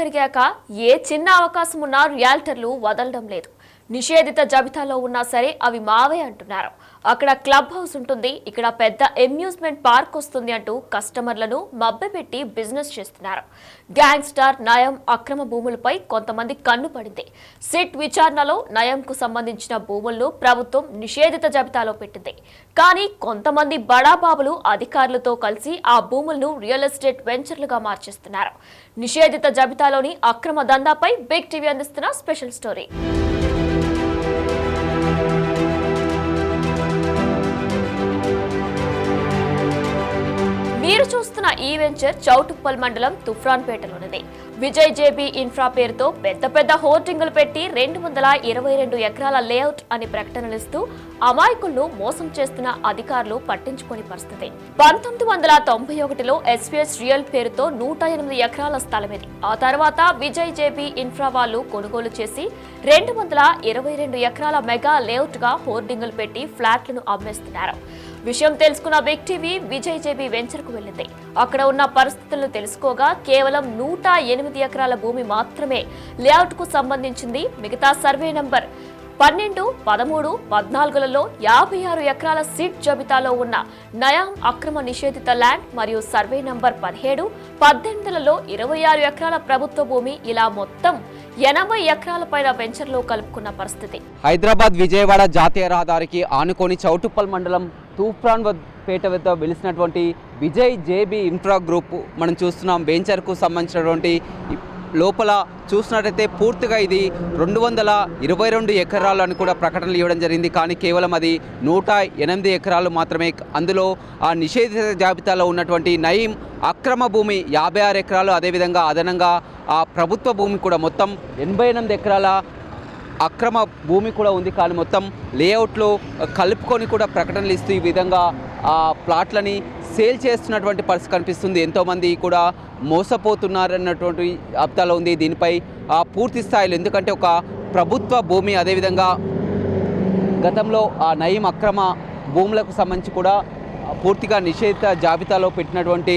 పెరిగాక ఏ చిన్న అవకాశం ఉన్నా రియాల్టర్లు వదలడం లేదు. నిషేధిత జాబితాలో ఉన్నా సరే అవి మావే అంటున్నారు. అక్కడ క్లబ్ హౌస్ ఉంటుంది, ఇక్కడ పెద్ద అమ్యూజ్మెంట్ పార్క్ వస్తుంది అంటూ కస్టమర్లను మభ్యపెట్టి బిజినెస్ చేస్తున్నారు. గ్యాంగ్స్టార్ నయం అక్రమ భూములపై కొంతమంది కన్ను పడింది. సిట్ విచారణలో నయంకు సంబంధించిన భూములను ప్రభుత్వం నిషేధిత జాబితాలో పెట్టింది. కానీ కొంతమంది బడాబాబులు అధికారులతో కలిసి ఆ భూములను రియల్ ఎస్టేట్ వెంచర్లుగా మార్చేస్తున్నారు. నిషేధిత జాబితాలోని అక్రమ దందాపై బిగ్ టీవీ అందిస్తున్న స్పెషల్ స్టోరీ. మీరు చూస్తున్న ఈ వెంచర్ చౌటుప్పల్ మండలం తుఫ్రాన్పేటలోనిది. విజయ్ జేబీ ఇన్ఫ్రా పేరుతో పెద్ద పెద్ద హోర్డింగులు పెట్టి 222 ఎకరాల లేఅవుట్ అని ప్రకటనలిస్తూ అమాయకులను మోసం చేస్తున్న అధికారులు పట్టించుకోని పరిస్థితి. 1991లో ఎస్పీఎస్ రియల్ పేరుతో 108 ఎకరాల స్థలం ఇది. ఆ తర్వాత విజయ్ జేబీ ఇన్ఫ్రా వాళ్ళు కొనుగోలు చేసి 222 ఎకరాల మెగా లేఅవుట్ గా హోర్డింగులు పెట్టి ఫ్లాట్లను అమ్మేస్తున్నారు. విషయం తెలుసుకున్న big TV Vijay JB venture కు వెళ్లింది. అక్కడ ఉన్న పరిస్థితులను తెలుసుకోగా కేవలం 108 ఎకరాల భూమి మాత్రమే లేఅవుట్ కు సంబంధించింది. మిగతా సర్వే నంబర్ 12, 13, 14లలో 56 ఎకరాల సిట్ జాబితాలో ఉన్న నయాం అక్రమ నిషేధిత ల్యాండ్ మరియు సర్వే నంబర్ 17, 18లలో 26 ఎకరాల ప్రభుత్వ భూమి, ఇలా మొత్తం 80 ఎకరాల పైన వెంచర్లో కలుపుకున్న పరిస్థితి. హైదరాబాద్ విజయవాడ జాతీయ రహదారికి ఆనుకొని చౌటుప్పల్ మండలం తూప్రాన్పేట వద్ద వెలిసినటువంటి విజయ్ జేబీ ఇన్ఫ్రా గ్రూప్ మనం చూస్తున్నాం. వెంచర్కు సంబంధించినటువంటి లోపల చూసినట్టయితే పూర్తిగా ఇది 222 ఎకరాలు అని కూడా ప్రకటనలు ఇవ్వడం జరిగింది. కానీ కేవలం అది 108 ఎకరాలు మాత్రమే. అందులో ఆ నిషేధిత జాబితాలో ఉన్నటువంటి నయీం అక్రమ భూమి 56 ఎకరాలు, అదేవిధంగా అదనంగా ఆ ప్రభుత్వ భూమి కూడా మొత్తం 88 ఎకరాల అక్రమ భూమి కూడా ఉంది. కానీ మొత్తం లేఅవుట్లో కలుపుకొని కూడా ప్రకటనలు ఇస్తూ ఈ విధంగా ఆ ప్లాట్లని సేల్ చేస్తున్నటువంటి పరిస్థితి కనిపిస్తుంది. ఎంతోమంది కూడా మోసపోతున్నారన్నటువంటి అర్థాలు ఉంది. దీనిపై పూర్తి స్థాయిలో, ఎందుకంటే ఒక ప్రభుత్వ భూమి, అదేవిధంగా గతంలో ఆ నయీం అక్రమ భూములకు సంబంధించి కూడా పూర్తిగా నిషేధిత జాబితాలో పెట్టినటువంటి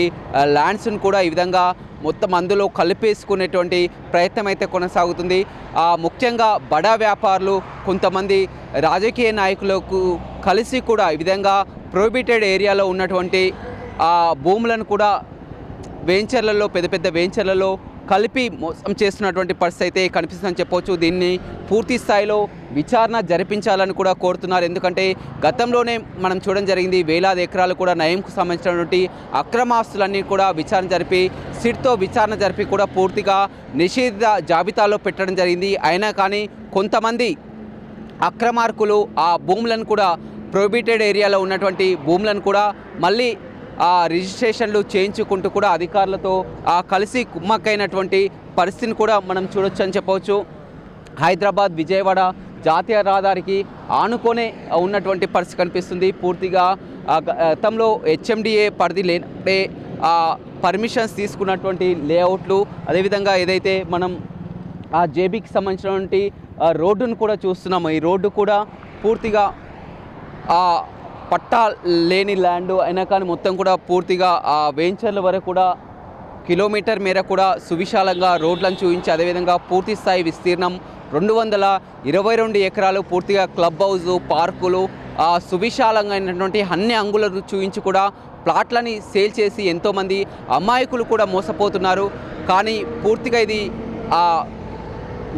ల్యాండ్స్ను కూడా ఈ విధంగా మొత్తం అందులో కలిపేసుకునేటువంటి ప్రయత్నం అయితే కొనసాగుతుంది. ముఖ్యంగా బడా వ్యాపారులు, కొంతమంది రాజకీయ నాయకులకు కలిసి కూడా ఈ విధంగా ప్రొహిబిటెడ్ ఏరియాలో ఉన్నటువంటి భూములను కూడా వెంచర్లలో, పెద్ద పెద్ద వెంచర్లలో కలిపి మోసం చేస్తున్నటువంటి పరిస్థితి అయితే కనిపిస్తుందని చెప్పవచ్చు. దీన్ని పూర్తి స్థాయిలో విచారణ జరిపించాలని కూడా కోరుతున్నారు. ఎందుకంటే గతంలోనే మనం చూడడం జరిగింది, వేలాది ఎకరాలు కూడా నయంకు సంబంధించినటువంటి అక్రమాస్తులన్నీ కూడా విచారణ జరిపి సిట్తో విచారణ జరిపి కూడా పూర్తిగా నిషేధిత జాబితాలో పెట్టడం జరిగింది. అయినా కానీ కొంతమంది అక్రమార్కులు ఆ భూములను కూడా, ప్రొహిబిటెడ్ ఏరియాలో ఉన్నటువంటి భూములను కూడా మళ్ళీ రిజిస్ట్రేషన్లు చేయించుకుంటూ కూడా అధికారులతో కలిసి కుమ్మక్కైనటువంటి పరిస్థితిని కూడా మనం చూడొచ్చు అని చెప్పవచ్చు. హైదరాబాద్ విజయవాడ జాతీయ రహదారికి ఆనుకొనే ఉన్నటువంటి పరిస్థితి కనిపిస్తుంది. పూర్తిగా గతంలో హెచ్ఎండిఏ పరిధి లేనప్పుడే పర్మిషన్స్ తీసుకున్నటువంటి లేఅవుట్లు, అదేవిధంగా ఏదైతే మనం ఆ జేబీకి సంబంధించినటువంటి రోడ్డును కూడా చూస్తున్నాము. ఈ రోడ్డు కూడా పూర్తిగా పట్టా లేని ల్యాండ్ అయినా కానీ మొత్తం కూడా పూర్తిగా ఆ వెంచర్ల వరకు కూడా కిలోమీటర్ మేర కూడా సువిశాలంగా రోడ్లను చూపించి, అదేవిధంగా పూర్తి స్థాయి విస్తీర్ణం 222 ఎకరాలు, పూర్తిగా క్లబ్ హౌస్, పార్కులు, సువిశాలంగా అయినటువంటి అన్ని అంగులను చూపించి కూడా ప్లాట్లని సేల్ చేసి ఎంతోమంది అమాయకులు కూడా మోసపోతున్నారు. కానీ పూర్తిగా ఇది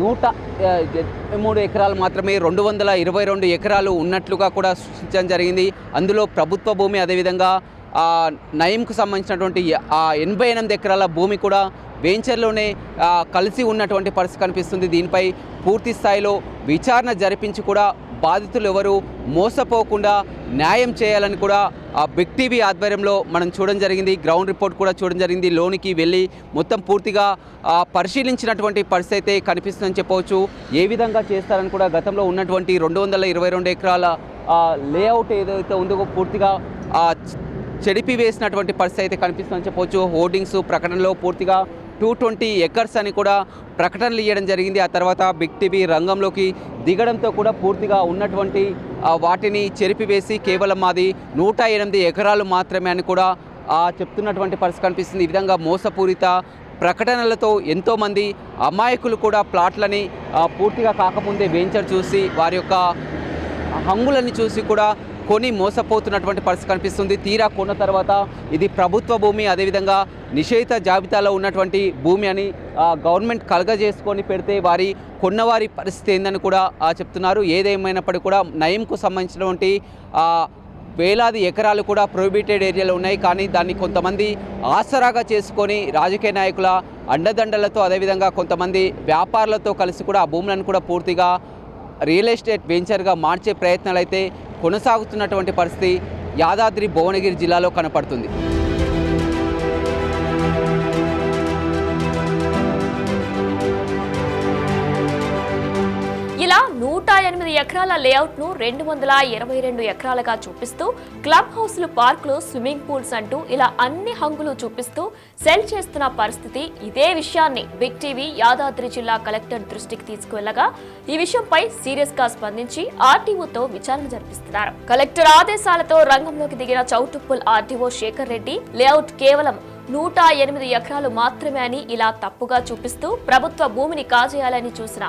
103 ఎకరాలు మాత్రమే 222 ఎకరాలు ఉన్నట్లుగా కూడా సూచించడం జరిగింది. అందులో ప్రభుత్వ భూమి, అదేవిధంగా నయంకు సంబంధించినటువంటి 88 ఎకరాల భూమి కూడా వెంచర్లోనే కలిసి ఉన్నటువంటి పరిస్థితి కనిపిస్తుంది. దీనిపై పూర్తి స్థాయిలో విచారణ జరిపించి కూడా బాధితులు ఎవరు మోసపోకుండా న్యాయం చేయాలని కూడా బిగ్ టీవీ ఆధ్వర్యంలో మనం చూడడం జరిగింది. గ్రౌండ్ రిపోర్ట్ కూడా చూడడం జరిగింది. లోనికి వెళ్ళి మొత్తం పూర్తిగా పరిశీలించినటువంటి పరిస్థితి అయితే కనిపిస్తుందని చెప్పవచ్చు. ఏ విధంగా చేస్తారని కూడా గతంలో ఉన్నటువంటి 222 ఎకరాల లేఅవుట్ ఏదైతే ఉందో పూర్తిగా చెడిపి వేసినటువంటి పరిస్థితి అయితే కనిపిస్తుందని చెప్పవచ్చు. హోర్డింగ్స్ ప్రకటనలో పూర్తిగా 220 ఎకర్స్ అని కూడా ప్రకటనలు ఇవ్వడం జరిగింది. ఆ తర్వాత బిగ్ టీవీ రంగంలోకి దిగడంతో కూడా పూర్తిగా ఉన్నటువంటి వాటిని చెరిపివేసి కేవలం మాది 108 ఎకరాలు మాత్రమే అని కూడా చెప్తున్నటువంటి పరిస్థితి కనిపిస్తుంది. ఈ విధంగా మోసపూరిత ప్రకటనలతో ఎంతోమంది అమాయకులు కూడా ప్లాట్లని పూర్తిగా కాకముందే వెంచర్ చూసి వారి యొక్క హంగులని చూసి కూడా కొని మోసపోతున్నటువంటి పరిస్థితి కనిపిస్తుంది. తీరా కొన్న తర్వాత ఇది ప్రభుత్వ భూమి, అదేవిధంగా నిషేధిత జాబితాలో ఉన్నటువంటి భూమి అని గవర్నమెంట్ కలగజేసుకొని పెడితే కొన్నవారి పరిస్థితి ఏందని కూడా చెప్తున్నారు. ఏదేమైనప్పటికీ కూడా నయంకు సంబంధించినటువంటి వేలాది ఎకరాలు కూడా ప్రొహిబిటెడ్ ఏరియాలో ఉన్నాయి. కానీ దాన్ని కొంతమంది ఆసరాగా చేసుకొని రాజకీయ నాయకుల అండదండలతో, అదేవిధంగా కొంతమంది వ్యాపారులతో కలిసి కూడా ఆ భూములను కూడా పూర్తిగా రియల్ ఎస్టేట్ వెంచర్గా మార్చే ప్రయత్నాలు అయితే కొనసాగుతున్నటువంటి పరిస్థితి యాదాద్రి భువనగిరి జిల్లాలో కనపడుతుంది. ఇలా 108 ఎకరాల లేఅవుట్ను 222 ఎకరాలుగా చూపిస్తూ క్లబ్ హౌస్లు, పార్కులు, స్విమ్మింగ్ పూల్స్ అంటూ ఇలా అన్ని హంగులు చూపిస్తూ సెల్ చేస్తున్న పరిస్థితి. ఇదే విషయాన్ని బిగ్ టీవీ యాదాద్రి జిల్లా కలెక్టర్ దృష్టికి తీసుకువెళ్లగా ఈ విషయంపై సీరియస్ గా స్పందించి ఆర్టీఓతో విచారణ జరిపిస్తున్నారు. కలెక్టర్ ఆదేశాలతో రంగంలోకి దిగిన చౌటుప్పల్ ఆర్టీఓ శేఖర్ రెడ్డి లేఅవుట్ కేవలం 108 ఎకరాలు మాత్రమే అని ఇలా తప్పుగా చూపిస్తూ ప్రభుత్వ భూమిని కాజేయాలని చూసిన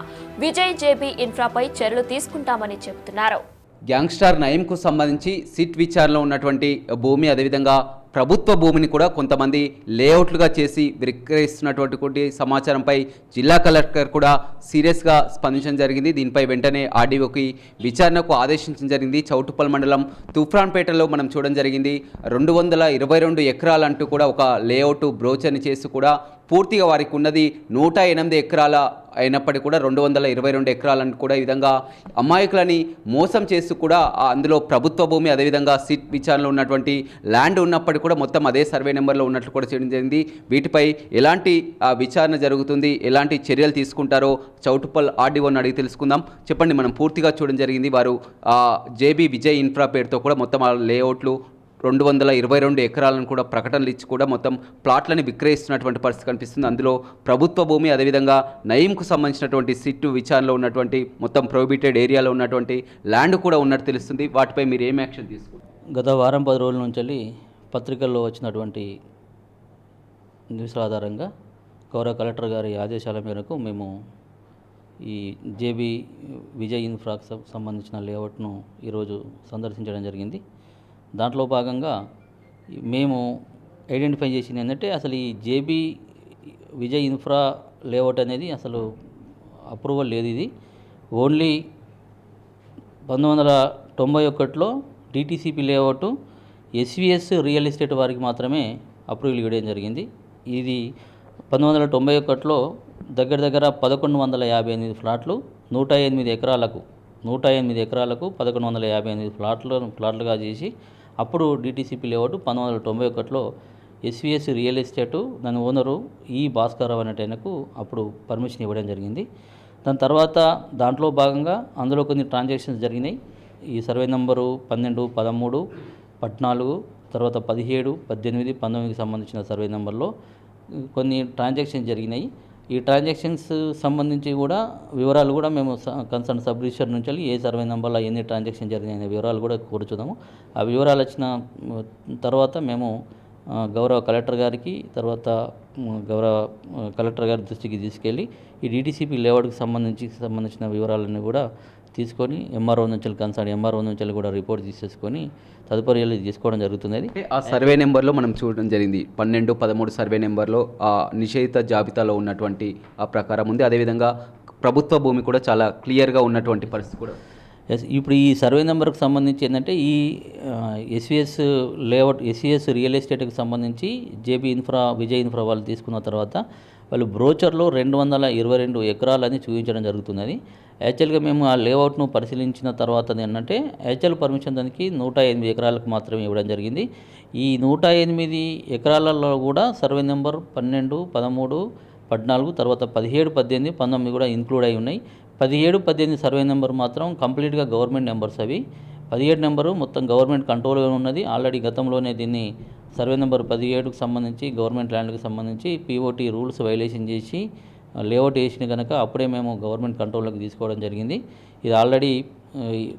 విజయ్ జేబీ ఇన్ఫ్రాపై చర్యలు తీసుకుంటామని చెబుతున్నారు. గ్యాంగ్స్టర్ నయంకు సంబంధించి సిట్ విచారణలో ఉన్నటువంటి భూమి, అదేవిధంగా ప్రభుత్వ భూమిని కూడా కొంతమంది లేఅవుట్లుగా చేసి విక్రయిస్తున్నటువంటి సమాచారంపై జిల్లా కలెక్టర్ కూడా సీరియస్గా స్పందించడం జరిగింది. దీనిపై వెంటనే ఆర్డీఓకి విచారణకు ఆదేశించడం జరిగింది. చౌటుప్పల్ మండలం తూఫ్రాన్పేటలో మనం చూడడం జరిగింది. 222 ఎకరాలంటూ కూడా ఒక లేఅవుట్ బ్రోచర్ని చేసి కూడా పూర్తిగా వారికి ఉన్నది 108 ఎకరాల అయినప్పటికీ కూడా 222 ఎకరాలను కూడా ఈ విధంగా అమాయకులని మోసం చేస్తూ కూడా అందులో ప్రభుత్వ భూమి, అదేవిధంగా సిట్ విచారణలో ఉన్నటువంటి ల్యాండ్ ఉన్నప్పటికీ కూడా మొత్తం అదే సర్వే నెంబర్లో ఉన్నట్లు కూడా చేయడం జరిగింది. వీటిపై ఎలాంటి విచారణ జరుగుతుంది, ఎలాంటి చర్యలు తీసుకుంటారో చౌటుప్పల్ ఆర్డీఓని అడిగి తెలుసుకుందాం. చెప్పండి, మనం పూర్తిగా చూడడం జరిగింది. వారు జేబీ విజయ్ ఇన్ఫ్రా పేరుతో కూడా మొత్తం ఆ లేఅవుట్లు 222 ఎకరాలను కూడా ప్రకటనలు ఇచ్చి కూడా మొత్తం ప్లాట్లని విక్రయిస్తున్నటువంటి పరిస్థితి కనిపిస్తుంది. అందులో ప్రభుత్వ భూమి, అదేవిధంగా నయంకు సంబంధించినటువంటి సిట్టు విచారణలో ఉన్నటువంటి మొత్తం ప్రొహిబిటెడ్ ఏరియాలో ఉన్నటువంటి ల్యాండ్ కూడా ఉన్నట్టు తెలుస్తుంది. వాటిపై మీరు ఏం యాక్షన్ తీసుకుంటారు? గత వారం 10 రోజుల నుంచి పత్రికల్లో వచ్చినటువంటి న్యూస్ల ఆధారంగా గౌరవ కలెక్టర్ గారి ఆదేశాల మేరకు మేము ఈ జేబీ విజయ్ ఇన్ఫ్రాకు సంబంధించిన లేఅవుట్ను ఈరోజు సందర్శించడం జరిగింది. దాంట్లో భాగంగా మేము ఐడెంటిఫై చేసింది ఏంటంటే, అసలు ఈ జేబీ విజయ్ ఇన్ఫ్రా లేఅవుట్ అనేది అసలు అప్రూవల్ లేదు. ఇది ఓన్లీ 1991లో DTCP layout SVS real estate వారికి మాత్రమే అప్రూవల్ ఇవ్వడం జరిగింది. ఇది 1991లో దగ్గర 1158 ఫ్లాట్లు 108 ఎకరాలకు 1158 ఫ్లాట్లుగా చేసి అప్పుడు డిటీసీపీ లేఅవుట్ 1991లో ఎస్వీఎస్ రియల్ ఎస్టేటు దాని ఓనరు ఈ భాస్కరరావు అనేటైనకు అప్పుడు పర్మిషన్ ఇవ్వడం జరిగింది. దాని తర్వాత దాంట్లో భాగంగా అందులో కొన్ని ట్రాన్సాక్షన్స్ జరిగినాయి. ఈ సర్వే నంబరు 12, 13, 14, తర్వాత 17, 18, 19కి సంబంధించిన సర్వే నెంబర్లో కొన్ని ట్రాన్సాక్షన్స్ జరిగినాయి. ఈ ట్రాన్సాక్షన్స్ సంబంధించి కూడా వివరాలు కూడా మేము కన్సర్న్ సబ్ రిజిస్టర్ నుంచి ఏ సర్వే నెంబర్లో ఎన్ని ట్రాన్సాక్షన్ జరిగినాయి వివరాలు కూడా కోరుచున్నాము. ఆ వివరాలు వచ్చిన తర్వాత మేము గౌరవ కలెక్టర్ గారికి, తర్వాత గౌరవ కలెక్టర్ గారి దృష్టికి తీసుకెళ్ళి ఈ డిటీసీపీ లేఅవుట్కి సంబంధించిన వివరాలన్నీ కూడా తీసుకొని ఎంఆర్ఓ నుంచి కన్సర్న్ ఎంఆర్ఓ నుంచి కూడా రిపోర్ట్ తీసేసుకొని తదుపరి తీసుకోవడం జరుగుతుంది. ఆ సర్వే నెంబర్లో మనం చూడడం జరిగింది 12, 13 సర్వే నెంబర్లో నిషేధిత జాబితాలో ఉన్నటువంటి ఆ ప్రకారం ఉంది. అదేవిధంగా ప్రభుత్వ భూమి కూడా చాలా క్లియర్గా ఉన్నటువంటి పరిస్థితి కూడా. ఇప్పుడు ఈ సర్వే నెంబర్కి సంబంధించి ఏంటంటే ఈ ఎస్వీఎస్ లేఅవుట్ ఎస్వీఎస్ రియల్ ఎస్టేట్కి సంబంధించి జేబీ ఇన్ఫ్రా విజయ్ ఇన్ఫ్రా వాళ్ళు తీసుకున్న తర్వాత వాళ్ళు బ్రోచర్లో 222 ఎకరాలని చూపించడం జరుగుతున్నది. యాక్చువల్గా మేము ఆ లేఅవుట్ను పరిశీలించిన తర్వాత ఏంటంటే యాక్చువల్ పర్మిషన్ దానికి 108 ఎకరాలకు మాత్రమే ఇవ్వడం జరిగింది. ఈ 108 ఎకరాలలో కూడా సర్వే నెంబర్ 12, 13, 14, తర్వాత 17, 18, 19 కూడా ఇంక్లూడ్ అయి ఉన్నాయి. 17, 18 సర్వే నెంబర్ మాత్రం కంప్లీట్గా గవర్నమెంట్ నెంబర్స్ అవి. 17 నెంబరు మొత్తం గవర్నమెంట్ కంట్రోల్గా ఉన్నది. ఆల్రెడీ గతంలోనే దీన్ని సర్వే నెంబర్ 17కు సంబంధించి గవర్నమెంట్ ల్యాండ్కి సంబంధించి పీఓటీ రూల్స్ వైలేషన్ చేసి లేఅవుట్ వేసిన కనుక అప్పుడే మేము గవర్నమెంట్ కంట్రోల్లోకి తీసుకోవడం జరిగింది. ఇది ఆల్రెడీ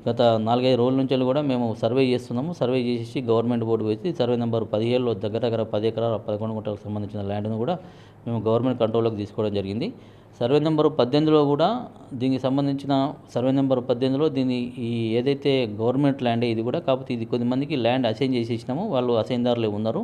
గత 4-5 రోజుల నుంచి కూడా మేము సర్వే చేస్తున్నాము. సర్వే చేసి గవర్నమెంట్ బోర్డు వేసి సర్వే నెంబర్ 17లో దగ్గర 10 ఎకరాల 11 గుంటలకు సంబంధించిన ల్యాండ్ను కూడా మేము గవర్నమెంట్ కంట్రోల్లోకి తీసుకోవడం జరిగింది. సర్వే నెంబర్ 18లో కూడా దీనికి సంబంధించిన సర్వే నెంబర్ 18లో దీని ఈ ఏదైతే గవర్నమెంట్ ల్యాండే ఇది కూడా, కాకపోతే ఇది కొద్దిమందికి ల్యాండ్ అసైన్ చేసేసినాము, వాళ్ళు అసైన్దారులే ఉన్నారు.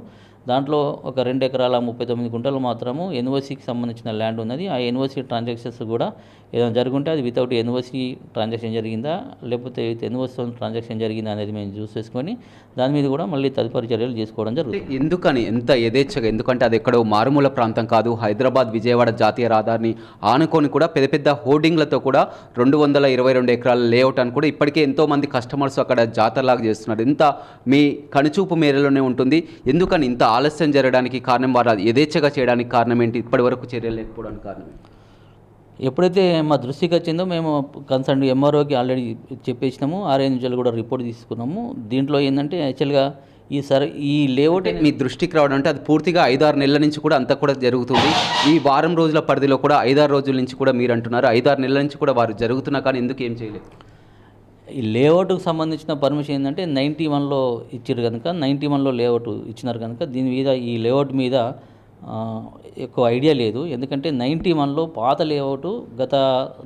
దాంట్లో ఒక 2 ఎకరాల 39 గుంటలు మాత్రము ఎన్ఓసికి సంబంధించిన ల్యాండ్ ఉన్నది. ఆ ఎన్ఓసి ట్రాన్సాక్షన్స్ కూడా ఏదైనా జరుగుంటే అది వితౌట్ ఎన్ఓసి ట్రాన్సాక్షన్ జరిగిందా లేకపోతే విత్ ఎన్ఓసి ట్రాన్సాక్షన్ జరిగిందా అనేది మేము చూసేసుకొని దాని మీద కూడా మళ్ళీ తదుపరి చర్యలు చేసుకోవడం జరుగుతుంది. ఎందుకని ఎంత యథేచ్ఛగా? ఎందుకంటే అది ఎక్కడో మారుమూల ప్రాంతం కాదు, హైదరాబాద్ విజయవాడ జాతీయ రహదారిని ఆనుకొని కూడా పెద్ద పెద్ద హోర్డింగ్లతో కూడా 222 ఎకరాల లేఅవుట్ అని కూడా ఇప్పటికే ఎంతోమంది కస్టమర్స్ అక్కడ జాతరలాగా చేస్తున్నారు. ఇంత మీ కనుచూపు మేరలోనే ఉంటుంది. ఎందుకని ఇంత ఆలస్యం జరగడానికి కారణం, వారు యథేచ్ఛగా చేయడానికి కారణం ఏంటి? ఇప్పటి వరకు చర్యలు లేకపోవడానికి కారణం ఏంటి? ఎప్పుడైతే మా దృష్టికి వచ్చిందో మేము కన్సర్న్ ఎంఆర్ఓకి ఆల్రెడీ చెప్పేసినాము, ఆర్ఐ నుంచి కూడా రిపోర్ట్ తీసుకున్నాము. దీంట్లో ఏంటంటే యాక్చువల్గా ఈ లేఅవుట్ మీ దృష్టికి రావడం అంటే అది పూర్తిగా 5-6 నెలల నుంచి కూడా అంతా కూడా జరుగుతుంది. ఈ వారం రోజుల పరిధిలో కూడా 5-6 రోజుల నుంచి కూడా మీరు అంటున్నారు 5-6 నెలల నుంచి కూడా వారు జరుగుతున్నా కానీ ఎందుకు ఏం చేయలేదు? ఈ లేఅవుట్కి సంబంధించిన పర్మిషన్ ఏంటంటే 91లో ఇచ్చారు కనుక 91లో లేఅవుట్ ఇచ్చినారు కనుక దీని మీద ఈ లేఅవుట్ మీద ఎక్కువ ఐడియా లేదు. ఎందుకంటే 91లో పాత లేఅవుట్ గత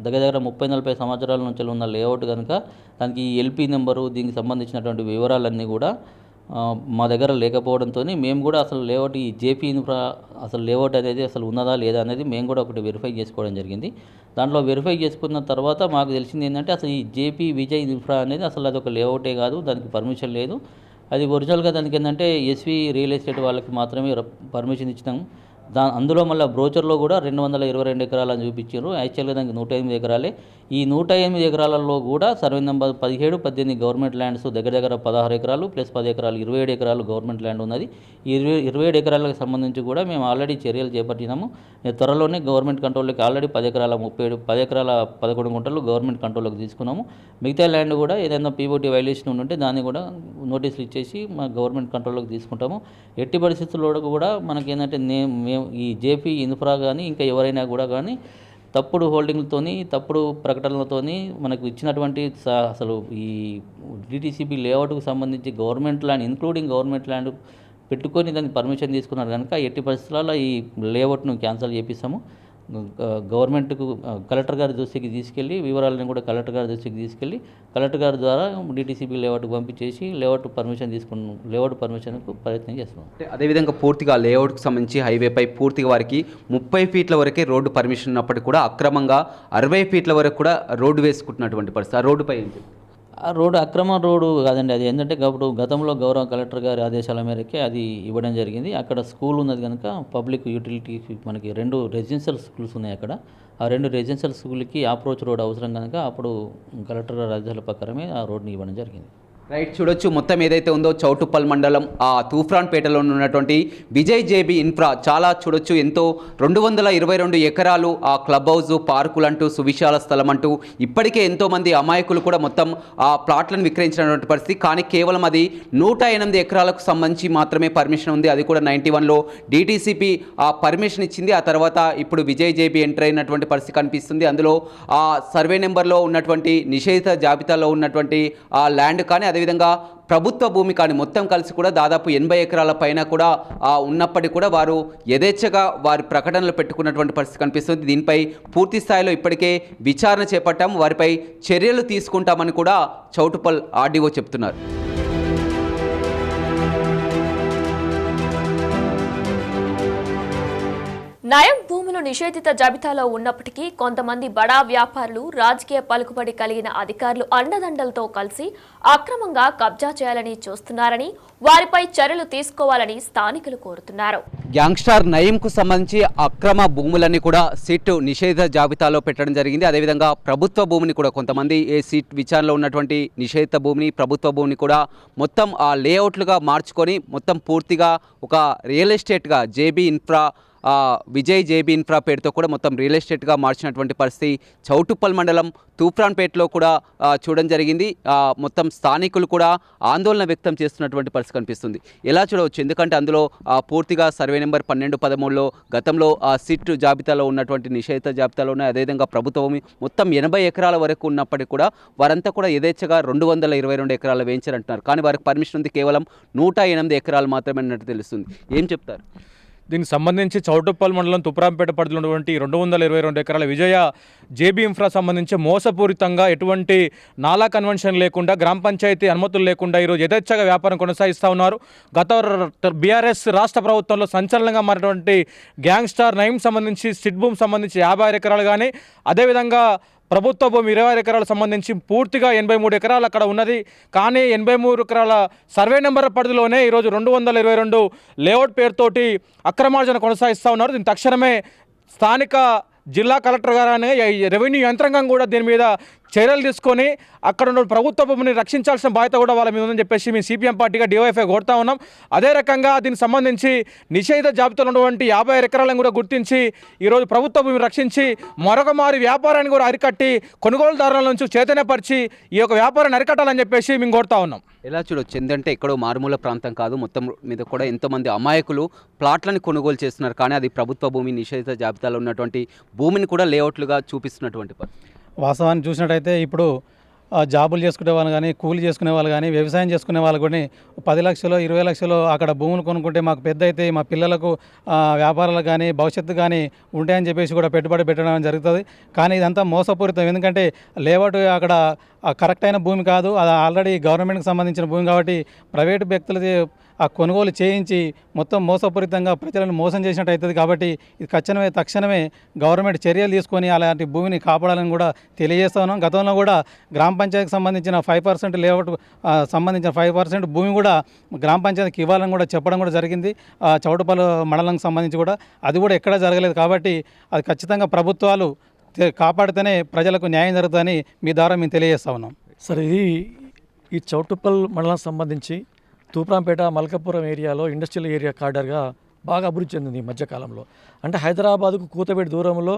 దగ్గర 30-40 సంవత్సరాల నుంచి ఉన్న లేఅవుట్ కనుక దానికి ఈ ఎల్పీ నెంబరు దీనికి సంబంధించినటువంటి వివరాలన్నీ కూడా మా దగ్గర లేకపోవడంతో మేము కూడా అసలు లేఅవుట్ ఈ జేపీ ఇన్ఫ్రా అసలు లేఅవుట్ అనేది అసలు ఉన్నదా లేదా అనేది మేము కూడా ఒకటి వెరిఫై చేసుకోవడం జరిగింది. దాంట్లో వెరిఫై చేసుకున్న తర్వాత మాకు తెలిసింది ఏంటంటే అసలు ఈ జేపీ విజయ్ ఇన్ఫ్రా అనేది అసలు అది ఒక లేఅవుటే కాదు, దానికి పర్మిషన్ లేదు. అది ఒరిజినల్గా దానికి ఏంటంటే ఎస్వి రియల్ ఎస్టేట్ వాళ్ళకి మాత్రమే పర్మిషన్ ఇచ్చినాము. అందులో మళ్ళీ బ్రోచర్లో కూడా 222 ఎకరాలు అని చూపించారు. యాక్చువల్గా దానికి 108 ఎకరాలే. ఈ 108 ఎకరాలలో కూడా సర్వే నెంబర్ 17-18 గవర్నమెంట్ ల్యాండ్స్ దగ్గర 16 ఎకరాలు ప్లస్ 10 ఎకరాలు 27 ఎకరాలు గవర్నమెంట్ ల్యాండ్ ఉన్నది. ఈ 27 ఎకరాలకు సంబంధించి కూడా మేము ఆల్రెడీ చర్యలు చేపట్టినాము. త్వరలోనే గవర్నమెంట్ కంట్రోల్లోకి ఆల్రెడీ 10 ఎకరాల 11 గుంటలు గవర్నమెంట్ కంట్రోల్లోకి తీసుకున్నాము. మిగతా ల్యాండ్ కూడా ఏదైనా పీఓటీ వైలేషన్ ఉంటే దాన్ని కూడా నోటీసులు ఇచ్చేసి మా గవర్నమెంట్ కంట్రోల్లోకి తీసుకుంటాము. ఎట్టి పరిస్థితుల్లో కూడా మనకి ఏంటంటే మేము ఈ జేపీ ఇన్ఫ్రా కానీ ఇంకా ఎవరైనా కూడా కానీ తప్పుడు హోల్డింగ్లతోని తప్పుడు ప్రకటనలతోని మనకు ఇచ్చినటువంటి అసలు ఈ డిటిసిపి లేఅవుట్కు సంబంధించి government land including government land పెట్టుకొని దానికి పర్మిషన్ తీసుకున్నారు కనుక ఎట్టి పరిస్థితుల్లో ఈ లేఅవుట్ను క్యాన్సిల్ చేపిస్తాము. గవర్నమెంట్కు కలెక్టర్ గారి దృష్టికి తీసుకెళ్ళి వివరాలను కూడా కలెక్టర్ గారి దృష్టికి తీసుకెళ్ళి కలెక్టర్ గారి ద్వారా డిటిసిపి లేఅవుట్కి పంపించేసి లేఅవుట్ పర్మిషన్కు ప్రయత్నం చేస్తున్నాం. అదేవిధంగా పూర్తిగా లేఅవుట్కి సంబంధించి హైవేపై పూర్తిగా వారికి 30 ఫీట్ల వరకే రోడ్డు పర్మిషన్ ఉన్నప్పటికీ కూడా అక్రమంగా 60 ఫీట్ల వరకు కూడా రోడ్డు వేసుకుంటున్నటువంటి పరిస్థితి. ఆ రోడ్డుపై ఏంటి? ఆ రోడ్డు అక్రమ రోడ్డు కాదండి. అది ఏంటంటే గతంలో గౌరవ కలెక్టర్ గారి ఆదేశాల మేరకే అది ఇవ్వడం జరిగింది. అక్కడ స్కూల్ ఉన్నది కనుక పబ్లిక్ యూటిలిటీ మనకి 2 రెసిడెన్షియల్ స్కూల్స్ ఉన్నాయి అక్కడ. ఆ 2 రెసిడెన్షియల్ స్కూల్కి అప్రోచ్ రోడ్ అవసరం కనుక అప్పుడు కలెక్టర్ గారి ఆదేశాల ప్రకారమే ఆ రోడ్ని ఇవ్వడం జరిగింది. రైట్, చూడొచ్చు మొత్తం ఏదైతే ఉందో చౌటుప్పల్ మండలం ఆ తూఫ్రాన్పేటలో ఉన్నటువంటి విజయ్ జేబీ ఇన్ఫ్రా చాలా చూడొచ్చు ఎంతో 222 ఎకరాలు ఆ క్లబ్ హౌస్ పార్కులు అంటూ సువిశాల స్థలం అంటూ ఇప్పటికే ఎంతోమంది అమాయకులు కూడా మొత్తం ఆ ప్లాట్లను విక్రయించినటువంటి పరిస్థితి. కానీ కేవలం అది 108 ఎకరాలకు సంబంధించి మాత్రమే పర్మిషన్ ఉంది. అది కూడా 91లో డిటిసిపి ఆ పర్మిషన్ ఇచ్చింది. ఆ తర్వాత ఇప్పుడు విజయ్ జేబీ ఎంటర్ అయినటువంటి పరిస్థితి కనిపిస్తుంది. అందులో ఆ సర్వే నెంబర్లో ఉన్నటువంటి నిషేధిత జాబితాలో ఉన్నటువంటి ఆ ల్యాండ్ కానీ అదేవిధంగా ప్రభుత్వ భూమి కానీ మొత్తం కలిసి కూడా దాదాపు 80 ఎకరాల పైన కూడా ఉన్నప్పటికీ కూడా వారు యథేచ్ఛగా వారి ప్రకటనలు పెట్టుకున్నటువంటి పరిస్థితి కనిపిస్తుంది. దీనిపై పూర్తి స్థాయిలో ఇప్పటికే విచారణ చేపట్టాము, వారిపై చర్యలు తీసుకుంటామని కూడా చౌటుప్పల్ ఆర్డీఓ చెప్తున్నారు. నయం భూములు నిషేధిత జాబితాలో ఉన్నప్పటికీ కొంతమంది బడా వ్యాపారులు రాజకీయ పలుకుబడి కలిగిన అధికారులు అండదండలతో కలిసి అక్రమంగా కబ్జా చేయాలని చూస్తున్నారని వారిపై చర్యలు తీసుకోవాలని స్థానికులు కోరుతున్నారు. గ్యాంగ్స్టార్ నయంకు సంబంధించి అక్రమ భూములన్నీ కూడా సిట్ నిషేధిత జాబితాలో పెట్టడం జరిగింది. అదేవిధంగా ప్రభుత్వ భూమిని కూడా కొంతమంది సిట్ విచారణలో ఉన్నటువంటి నిషేధిత భూమిని ప్రభుత్వ భూమిని కూడా మొత్తం ఆ లేఅవుట్లుగా మార్చుకొని మొత్తం పూర్తిగా ఒక రియల్ ఎస్టేట్గా JB infra Vijay JB infra పేరుతో కూడా మొత్తం రియల్ ఎస్టేట్గా మార్చినటువంటి పరిస్థితి చౌటుప్పల్ మండలం తూప్రాన్పేటలో కూడా చూడడం జరిగింది. మొత్తం స్థానికులు కూడా ఆందోళన వ్యక్తం చేస్తున్నటువంటి పరిస్థితి కనిపిస్తుంది. ఎలా చూడవచ్చు, ఎందుకంటే అందులో పూర్తిగా సర్వే నెంబర్ 12-13లో గతంలో సిట్ జాబితాలో ఉన్నటువంటి నిషేధిత జాబితాలో ఉన్నాయి. అదేవిధంగా ప్రభుత్వ భూమి మొత్తం 80 ఎకరాల వరకు ఉన్నప్పటికీ కూడా వారంతా కూడా యథేచ్ఛగా 222 ఎకరాల వేయించారంటున్నారు. కానీ వారికి పర్మిషన్ ఉంది కేవలం 108 ఎకరాలు మాత్రమే అన్నట్టు తెలుస్తుంది. ఏం చెప్తారు? దీనికి సంబంధించి చౌటుప్పల్ మండలం తుప్రాంపేట పరిధిలో ఉన్నటువంటి 222 ఎకరాల విజయ జేబీ ఇన్ఫ్రా సంబంధించి మోసపూరితంగా ఎటువంటి నాలా కన్వెన్షన్ లేకుండా గ్రామ పంచాయతీ అనుమతులు లేకుండా ఈరోజు యథేచ్ఛగా వ్యాపారం కొనసాగిస్తూ ఉన్నారు. గత బీఆర్ఎస్ రాష్ట్ర ప్రభుత్వంలో సంచలనంగా మారినటువంటి గ్యాంగ్స్టార్ నయం సంబంధించి సిట్ భూమి సంబంధించి 56 ఎకరాలు కానీ, అదేవిధంగా ప్రభుత్వ భూమి 26 ఎకరాలకు సంబంధించి పూర్తిగా 83 ఎకరాలు అక్కడ ఉన్నది. కానీ 83 ఎకరాల సర్వే నెంబర్ పరిధిలోనే ఈరోజు 222 లేఅవుట్ పేరుతోటి అక్రమార్జన కొనసాగిస్తూ ఉన్నారు. దీని తక్షణమే స్థానిక జిల్లా కలెక్టర్ గారనే రెవెన్యూ యంత్రాంగం కూడా దీని మీద చర్యలు తీసుకొని అక్కడ ఉన్న ప్రభుత్వ భూమిని రక్షించాల్సిన బాధ్యత కూడా వాళ్ళ మీద ఉందని చెప్పేసి మేము సిపిఎం పార్టీగా డివైఎఫ్ఐ కోరుతా ఉన్నాం. అదే రకంగా దీనికి సంబంధించి నిషేధ జాబితాలో ఉన్నటువంటి 50 ఎకరాలను కూడా గుర్తించి ఈరోజు ప్రభుత్వ భూమిని రక్షించి మరొక మారి వ్యాపారాన్ని కూడా అరికట్టి కొనుగోలుదారుల నుంచి చైతన్యపరిచి ఈ యొక్క వ్యాపారాన్ని అరికట్టాలని చెప్పేసి మేము కోరుతా ఉన్నాం. ఎలా చూడొచ్చు, ఎందుకంటే ఎక్కడో మారుమూల ప్రాంతం కాదు, మొత్తం మీద కూడా ఎంతోమంది అమాయకులు ప్లాట్లను కొనుగోలు చేస్తున్నారు. కానీ అది ప్రభుత్వ భూమి నిషేధిత జాబితాలో ఉన్నటువంటి భూమిని కూడా లేఅవుట్లుగా చూపిస్తున్నటువంటి పరిస్థితి. వాస్తవాన్ని చూసినట్టయితే ఇప్పుడు జాబులు చేసుకునే వాళ్ళు కానీ, కూలి చేసుకునే వాళ్ళు కానీ, వ్యవసాయం చేసుకునే వాళ్ళు కూడా 10 లక్షలు 20 లక్షలు అక్కడ భూములు కొనుక్కుంటే మాకు పెద్ద అయితే మా పిల్లలకు వ్యాపారాలు కానీ భవిష్యత్తు కానీ ఉంటాయని చెప్పేసి కూడా పెట్టుబడి పెట్టడం జరుగుతుంది. కానీ ఇదంతా మోసపూరితం. ఎందుకంటే లేఅవుట్ అక్కడ కరెక్ట్ అయిన భూమి కాదు, అది ఆల్రెడీ గవర్నమెంట్కి సంబంధించిన భూమి కాబట్టి ప్రైవేటు వ్యక్తులది ఆ కొనుగోలు చేయించి మొత్తం మోసపూరితంగా ప్రజలను మోసం చేసినట్టు అవుతుంది. కాబట్టి ఇది తక్షణమే గవర్నమెంట్ చర్యలు తీసుకొని అలాంటి భూమిని కాపాడాలని కూడా తెలియజేస్తా ఉన్నాం. గతంలో కూడా గ్రామ పంచాయతీకి సంబంధించిన 5% లేఅవుట్ సంబంధించిన 5% భూమి కూడా గ్రామ పంచాయతీకి ఇవ్వాలని కూడా చెప్పడం కూడా జరిగింది. చౌటుప్పల్ మండలంకి సంబంధించి కూడా అది కూడా ఎక్కడా జరగలేదు. కాబట్టి అది ఖచ్చితంగా ప్రభుత్వాలు కాపాడితేనే ప్రజలకు న్యాయం జరుగుతుందని మీ ద్వారా మేము తెలియజేస్తా ఉన్నాం. సరే, ఈ చౌటుప్పల్ మండలానికి సంబంధించి తూప్రాంపేట మల్కాపురం ఏరియాలో ఇండస్ట్రియల్ ఏరియా కార్డర్గా బాగా అభివృద్ధి చెందింది ఈ మధ్యకాలంలో. అంటే హైదరాబాద్కు కూతబేట దూరంలో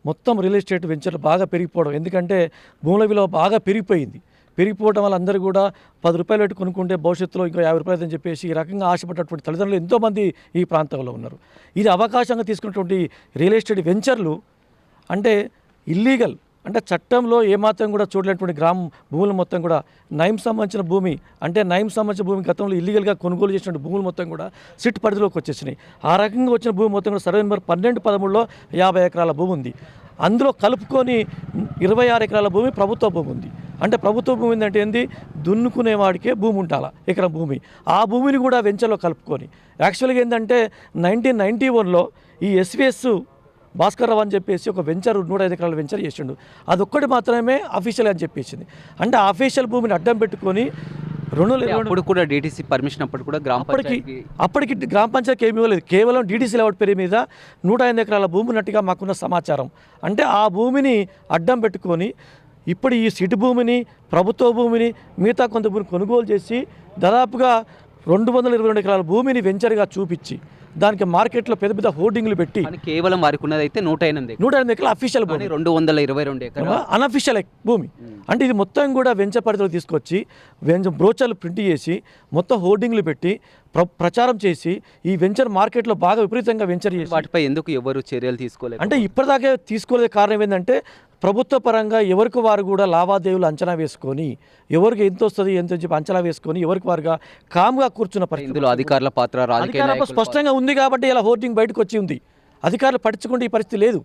మొత్తం రియల్ ఎస్టేట్ వెంచర్లు బాగా పెరిగిపోవడం, ఎందుకంటే భూముల విలువ బాగా పెరిగిపోవడం వల్ల అందరూ కూడా 10 రూపాయలు పెట్టి కొనుక్కుంటే భవిష్యత్తులో ఇంకో 50 రూపాయలు అని చెప్పేసి ఈ రకంగా ఆశపడ్డటువంటి తల్లిదండ్రులు ఎంతోమంది ఈ ప్రాంతంలో ఉన్నారు. ఇది అవకాశంగా తీసుకున్నటువంటి రియల్ ఎస్టేట్ వెంచర్లు అంటే ఇల్లీగల్, అంటే చట్టంలో ఏమాత్రం కూడా చూడలేనటువంటి భూములు మొత్తం కూడా నయం సంబంధించిన భూమి, అంటే నయం సంబంధించిన భూమి గతంలో ఇల్లీగల్గా కొనుగోలు చేసిన భూములు మొత్తం కూడా సిట్ పరిధిలోకి వచ్చేసినాయి. ఆ రకంగా వచ్చిన భూమి మొత్తం కూడా సర్వే నెంబర్ 12-13లో 50 ఎకరాల భూమి ఉంది. అందులో కలుపుకొని 26 ఎకరాల భూమి ప్రభుత్వ భూమి ఉంది. అంటే ప్రభుత్వ భూమి అంటే ఏంది, దున్నుకునేవాడికే భూమి ఉండాలి ఎకరం భూమి. ఆ భూమిని కూడా వెంచర్లో కలుపుకొని యాక్చువల్గా ఏంటంటే 1991లో ఈ ఎస్విఎస్ భాస్కర్ రావు అని చెప్పేసి ఒక వెంచర్ 105 ఎకరాల వెంచర్ చేసిండు. అదొక్కటి మాత్రమే అఫీషియల్ అని చెప్పేసింది. అంటే అఫీషియల్ భూమిని అడ్డం పెట్టుకొని 2022 కూడా డీటీసీ పర్మిషన్ అప్పటికి కూడా అప్పటికి గ్రామ పంచాయతీకి ఏమీ ఇవ్వలేదు. కేవలం డీటీసీ లేఅవుట్ పేరు మీద 105 ఎకరాల భూమి ఉన్నట్టుగా మాకున్న సమాచారం. అంటే ఆ భూమిని అడ్డం పెట్టుకొని ఇప్పుడు ఈ సిటీ భూమిని, ప్రభుత్వ భూమిని, మిగతా కొంత భూమిని కొనుగోలు చేసి దాదాపుగా 222 ఎకరాల భూమిని వెంచర్గా చూపించి దానికి మార్కెట్లో పెద్ద పెద్ద హోర్డింగ్లు పెట్టి కేవలం వారికి ఉన్నది అయితే 108 ఎకరాల అఫీషియల్ భూమి, 222 ఎకరాల అనఫీషియల్ భూమి. అంటే ఇది మొత్తం కూడా వెంచర్ పరిధిలో తీసుకొచ్చి బ్రోచర్లు ప్రింట్ చేసి మొత్తం హోర్డింగ్లు పెట్టి ప్రచారం చేసి ఈ వెంచర్ మార్కెట్లో బాగా విపరీతంగా వెంచర్ చేసి వాటిపై ఎందుకు ఎవరు చర్యలు తీసుకోలేదు? అంటే ఇప్పటిదాకా తీసుకోలేదు. కారణం ఏంటంటే ప్రభుత్వ పరంగా ఎవరికి వారు కూడా లావాదేవీలు అంచనా వేసుకొని ఎవరికి ఎంత వస్తుంది ఎంత చెప్పి అంచనా వేసుకొని ఎవరికి వారుగా కామ్గా కూర్చున్న పరిస్థితి. ఇందులో అధికారుల పాత్ర రాజకీయ స్పష్టంగా ఉంది కాబట్టి ఇలా హోర్డింగ్ బయటకు వచ్చి ఉంది. అధికారులు పట్టించుకుంటే ఈ పరిస్థితి లేదు.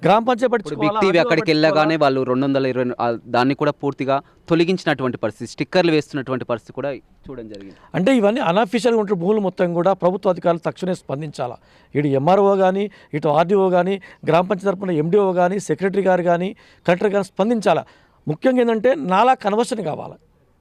గ్రామ పంచాయతీ వ్యక్తి అక్కడికి వెళ్ళగానే వాళ్ళు 220 దాన్ని కూడా పూర్తిగా తొలగించినటువంటి పరిస్థితి, స్టిక్కర్లు వేస్తున్నటువంటి పరిస్థితి కూడా చూడడం జరిగింది. అంటే ఇవన్నీ అనఫీషియల్గా ఉంటున్న భూములు మొత్తం కూడా ప్రభుత్వ అధికారులు తక్షణమే స్పందించాలా. ఇటు ఎంఆర్ఓ కానీ, ఇటు ఆర్డీఓ కానీ, గ్రామ పంచాయతీ తరపున ఎండిఓ కానీ, సెక్రటరీ గారు కానీ, కలెక్టర్ గారు స్పందించాలా. ముఖ్యంగా ఏంటంటే నాలా కన్వర్షన్ కావాలి.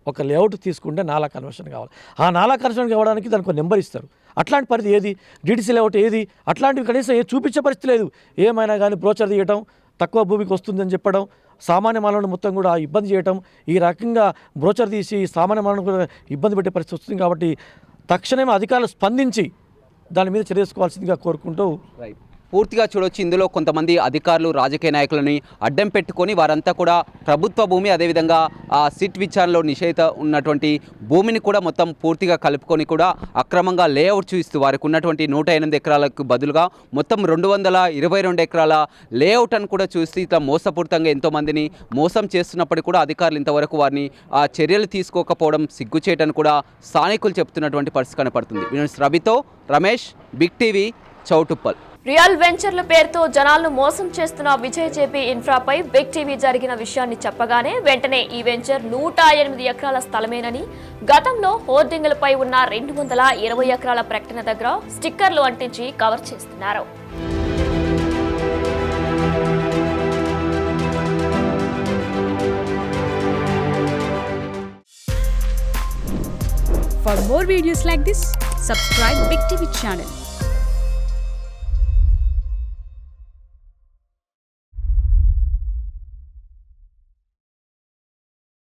ఒక లేఅవుట్ తీసుకుంటే నాలా కన్వర్షన్ కావాలి. ఆ నాలా కన్వర్షన్ కావడానికి దానికి ఒక నెంబర్ ఇస్తారు. అట్లాంటి పరిధి ఏది, డీటీసీ లేఅవుట్ ఏది, అట్లాంటివి కనీసం చూపించే పరిస్థితి లేదు. ఏమైనా కానీ బ్రోచర్ తీయటం, తక్కువ భూమికి వస్తుందని చెప్పడం, సామాన్య మానవుని మొత్తం కూడా ఇబ్బంది చేయటం, ఈ రకంగా బ్రోచర్ తీసి సామాన్య మానవుని కూడా ఇబ్బంది పెట్టే పరిస్థితి వస్తుంది. కాబట్టి తక్షణమే అధికారులు స్పందించి దాని మీద చర్య తీసుకోవాల్సిందిగా కోరుకుంటూ పూర్తిగా చూడొచ్చు. ఇందులో కొంతమంది అధికారులు రాజకీయ నాయకులని అడ్డం పెట్టుకొని వారంతా కూడా ప్రభుత్వ భూమి, అదేవిధంగా సిట్ విచారణలో నిషేధ ఉన్నటువంటి భూమిని కూడా మొత్తం పూర్తిగా కలుపుకొని కూడా అక్రమంగా లేఅవుట్ చూపిస్తూ వారికి ఉన్నటువంటి 108 ఎకరాలకు బదులుగా మొత్తం 222 ఎకరాల లేఅవుట్ అని కూడా చూసి ఇట్లా మోసపూరితంగా ఎంతోమందిని మోసం చేస్తున్నప్పటికీ కూడా అధికారులు ఇంతవరకు వారిని చర్యలు తీసుకోకపోవడం సిగ్గుచేటని కూడా స్థానికులు చెప్తున్నటువంటి పరిస్థితి కనపడుతుంది. రవితో Ramesh, big TV, Choutuppal. Real వెంచర్ల పేరుతో జనాలను మోసం చేస్తున్న విజయ్ జేబీ ఇన్ఫ్రాపై బిగ్ టీవీ జరిగిన విషయాన్ని చెప్పగానే వెంటనే ఈ వెంచర్ 108 ఎకరాల స్థలమేనని, గతంలో హోర్డింగులపై ఉన్న 220 ఎకరాల ప్రకటన దగ్గర స్టిక్కర్లు అంటించి కవర్ చేస్తున్నారు. For more videos like this, subscribe Big TV channel.